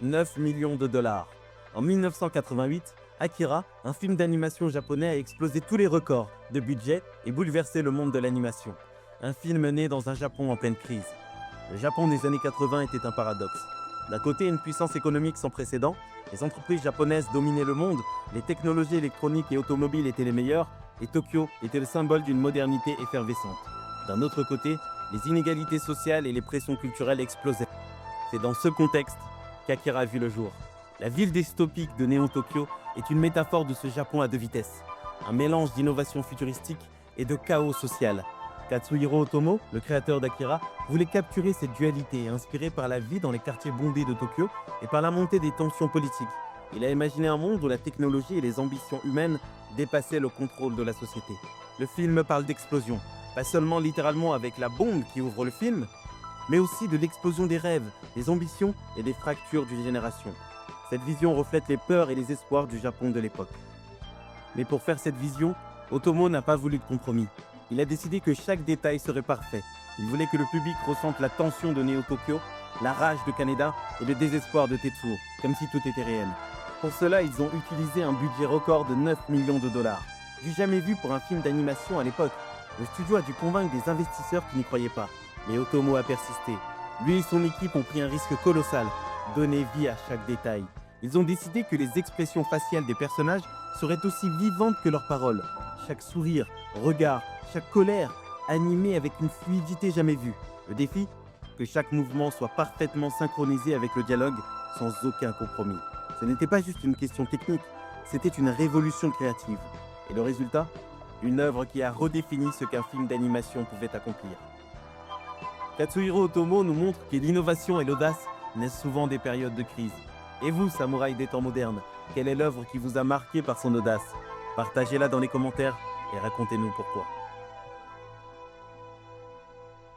9 millions de dollars. En 1988, Akira, un film d'animation japonais, a explosé tous les records de budget et bouleversé le monde de l'animation. Un film né dans un Japon en pleine crise. Le Japon des années 80 était un paradoxe. D'un côté, une puissance économique sans précédent, les entreprises japonaises dominaient le monde, les technologies électroniques et automobiles étaient les meilleures, et Tokyo était le symbole d'une modernité effervescente. D'un autre côté, les inégalités sociales et les pressions culturelles explosaient. C'est dans ce contexte qu'Akira a vu le jour. La ville dystopique de Néo-Tokyo est une métaphore de ce Japon à deux vitesses, un mélange d'innovation futuristique et de chaos social. Katsuhiro Otomo, le créateur d'Akira, voulait capturer cette dualité inspirée par la vie dans les quartiers bondés de Tokyo et par la montée des tensions politiques. Il a imaginé un monde où la technologie et les ambitions humaines dépassaient le contrôle de la société. Le film parle d'explosion, pas seulement littéralement avec la bombe qui ouvre le film, mais aussi de l'explosion des rêves, des ambitions et des fractures d'une génération. Cette vision reflète les peurs et les espoirs du Japon de l'époque. Mais pour faire cette vision, Otomo n'a pas voulu de compromis. Il a décidé que chaque détail serait parfait. Il voulait que le public ressente la tension de Néo-Tokyo, la rage de Kaneda et le désespoir de Tetsuo, comme si tout était réel. Pour cela, ils ont utilisé un budget record de 9 millions de dollars. Du jamais vu pour un film d'animation à l'époque. Le studio a dû convaincre des investisseurs qui n'y croyaient pas. Mais Otomo a persisté. Lui et son équipe ont pris un risque colossal, donner vie à chaque détail. Ils ont décidé que les expressions faciales des personnages seraient aussi vivantes que leurs paroles. Chaque sourire, regard, chaque colère, animée avec une fluidité jamais vue. Le défi, que chaque mouvement soit parfaitement synchronisé avec le dialogue, sans aucun compromis. Ce n'était pas juste une question technique, c'était une révolution créative. Et le résultat, une œuvre qui a redéfini ce qu'un film d'animation pouvait accomplir. Katsuhiro Otomo nous montre que l'innovation et l'audace naissent souvent des périodes de crise. Et vous, samouraï des temps modernes, quelle est l'œuvre qui vous a marqué par son audace? Partagez-la dans les commentaires et racontez-nous pourquoi.